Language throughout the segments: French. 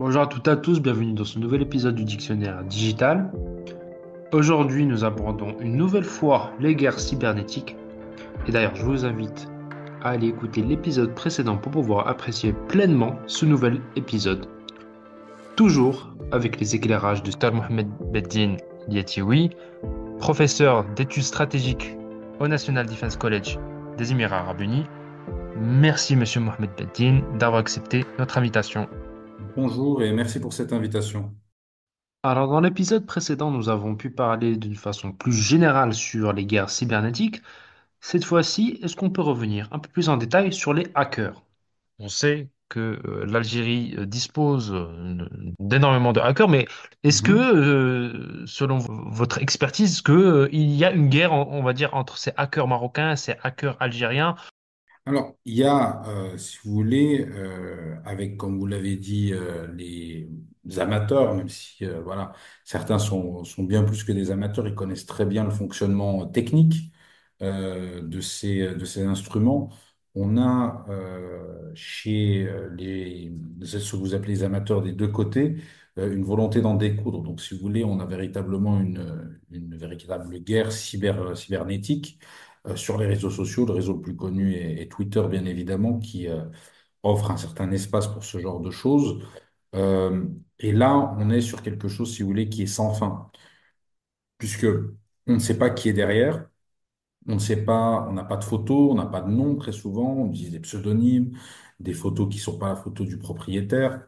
Bonjour à toutes et à tous, bienvenue dans ce nouvel épisode du Dictionnaire Digital. Aujourd'hui, nous abordons une nouvelle fois les guerres cybernétiques. Et d'ailleurs, je vous invite à aller écouter l'épisode précédent pour pouvoir apprécier pleinement ce nouvel épisode. Toujours avec les éclairages de Dr Mohamed Beddin Yetioui, professeur d'études stratégiques au National Defense College des Émirats Arabes Unis. Merci, Monsieur Mohamed Beddin, d'avoir accepté notre invitation. Bonjour et merci pour cette invitation. Alors, dans l'épisode précédent, nous avons pu parler d'une façon plus générale sur les guerres cybernétiques. Cette fois-ci, est-ce qu'on peut revenir un peu plus en détail sur les hackers? On sait que l'Algérie dispose d'énormément de hackers, mais est-ce que, Mhm. selon votre expertise, est-ce que, il y a une guerre, on va dire, entre ces hackers marocains et ces hackers algériens? Alors, il y a, si vous voulez, avec, comme vous l'avez dit, les amateurs, même si, voilà, certains sont bien plus que des amateurs, ils connaissent très bien le fonctionnement technique de ces instruments. On a chez ce que vous appelez les amateurs des deux côtés, une volonté d'en découdre. Donc, si vous voulez, on a véritablement une véritable guerre cybernétique sur les réseaux sociaux. Le réseau le plus connu est Twitter, bien évidemment, qui offre un certain espace pour ce genre de choses. Euh, et là, on est sur quelque chose, si vous voulez, qui est sans fin, puisque on ne sait pas qui est derrière, on ne sait pas, on n'a pas de photos, on n'a pas de nom très souvent, on utilise des pseudonymes, des photos qui ne sont pas la photo du propriétaire.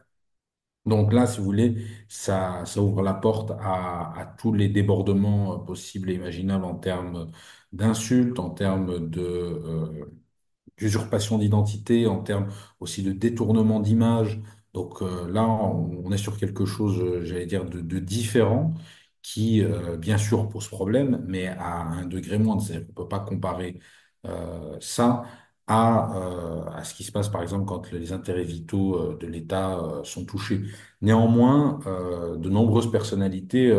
Donc là, si vous voulez, ça ouvre la porte à tous les débordements possibles et imaginables en termes d'insultes, en termes d'usurpation d'identité, en termes aussi de détournement d'image. Donc là, on est sur quelque chose, j'allais dire, de différent qui, bien sûr, pose problème, mais à un degré moindre. C'est-à-dire qu'on ne peut pas comparer ça à ce qui se passe, par exemple, quand les intérêts vitaux de l'État sont touchés. Néanmoins, de nombreuses personnalités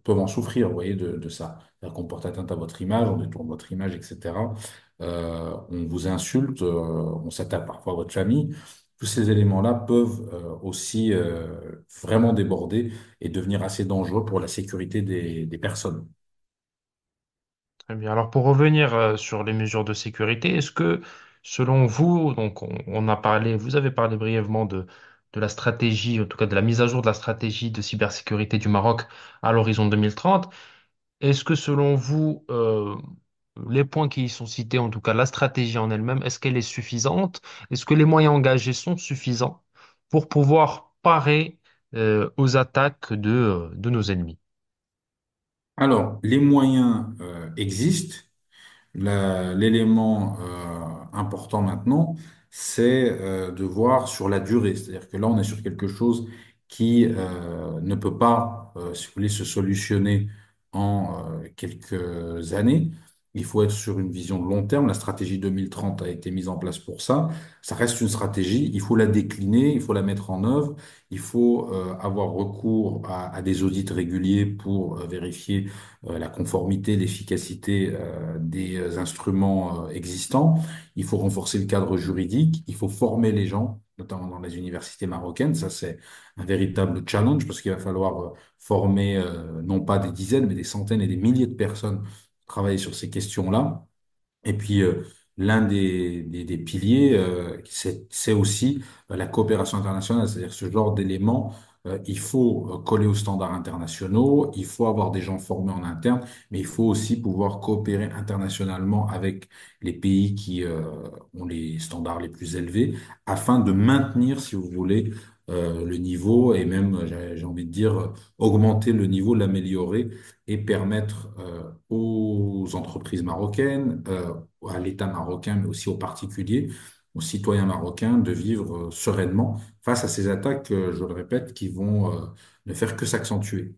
peuvent en souffrir, vous voyez, de ça. C'est-à-dire qu'on porte atteinte à votre image, on détourne votre image, etc. On vous insulte, on s'attaque parfois à votre famille. Tous ces éléments-là peuvent aussi vraiment déborder et devenir assez dangereux pour la sécurité des personnes. Très bien. Alors pour revenir sur les mesures de sécurité, est-ce que selon vous, donc on a parlé, vous avez parlé brièvement de la stratégie, en tout cas de la mise à jour de la stratégie de cybersécurité du Maroc à l'horizon 2030, est-ce que selon vous, les points qui y sont cités, en tout cas la stratégie en elle-même, est-ce qu'elle est suffisante? Est-ce que les moyens engagés sont suffisants pour pouvoir parer aux attaques de nos ennemis? Alors, les moyens existent. L'élément important maintenant, c'est de voir sur la durée. C'est-à-dire que là, on est sur quelque chose qui ne peut pas, si vous voulez, se solutionner en quelques années. Il faut être sur une vision de long terme. La stratégie 2030 a été mise en place pour ça. Ça reste une stratégie. Il faut la décliner, il faut la mettre en œuvre. Il faut avoir recours à des audits réguliers pour vérifier la conformité, l'efficacité des instruments existants. Il faut renforcer le cadre juridique. Il faut former les gens, notamment dans les universités marocaines. Ça, c'est un véritable challenge parce qu'il va falloir former non pas des dizaines, mais des centaines et des milliers de personnes pour travailler sur ces questions-là. Et puis, l'un des piliers, c'est aussi la coopération internationale, c'est-à-dire ce genre d'éléments. Il faut coller aux standards internationaux, il faut avoir des gens formés en interne, mais il faut aussi pouvoir coopérer internationalement avec les pays qui ont les standards les plus élevés afin de maintenir, si vous voulez, le niveau et même, j'ai envie de dire, augmenter le niveau, l'améliorer et permettre aux entreprises marocaines, à l'État marocain, mais aussi aux particuliers, aux citoyens marocains de vivre sereinement face à ces attaques, je le répète, qui vont ne faire que s'accentuer.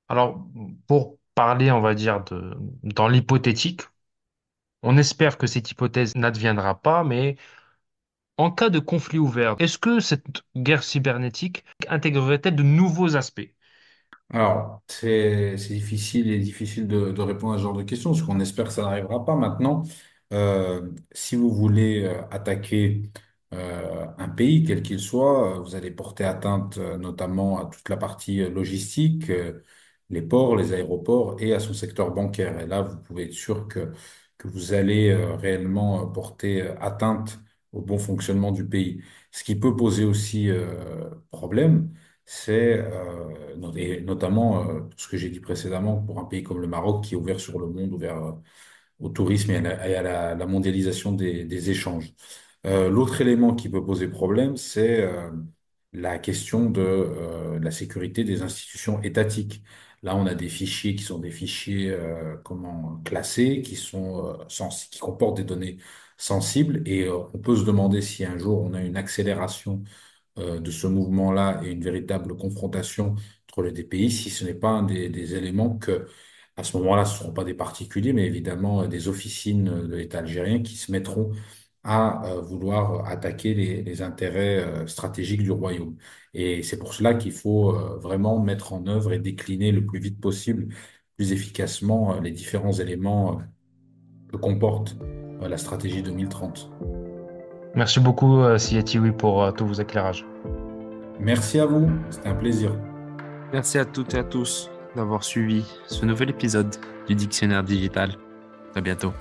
Alors, pour parler, on va dire, dans l'hypothétique, on espère que cette hypothèse n'adviendra pas, mais en cas de conflit ouvert, est-ce que cette guerre cybernétique intégrerait-elle de nouveaux aspects? Alors, c'est difficile de répondre à ce genre de questions, parce qu'on espère que ça n'arrivera pas maintenant. Si vous voulez attaquer un pays, quel qu'il soit. Vous allez porter atteinte notamment à toute la partie logistique, les ports, les aéroports et à son secteur bancaire. Et là, vous pouvez être sûr que vous allez réellement porter atteinte au bon fonctionnement du pays. Ce qui peut poser aussi problème, c'est et notamment ce que j'ai dit précédemment pour un pays comme le Maroc qui est ouvert sur le monde, ouvert au tourisme et à la mondialisation des échanges. L'autre élément qui peut poser problème, c'est la question de la sécurité des institutions étatiques. Là, on a des fichiers qui sont des fichiers classés, qui comportent des données sensibles, et on peut se demander si un jour on a une accélération de ce mouvement-là et une véritable confrontation entre les deux pays, si ce n'est pas un des éléments que, à ce moment-là, ce ne seront pas des particuliers, mais évidemment des officines de l'État algérien qui se mettront à vouloir attaquer les intérêts stratégiques du royaume. Et c'est pour cela qu'il faut vraiment mettre en œuvre et décliner le plus vite possible, plus efficacement, les différents éléments que comporte la stratégie 2030. Merci beaucoup, Sieti, oui, pour tous vos éclairages. Merci à vous, c'était un plaisir. Merci à toutes et à tous d'avoir suivi ce nouvel épisode du Dictionnaire digital. À bientôt.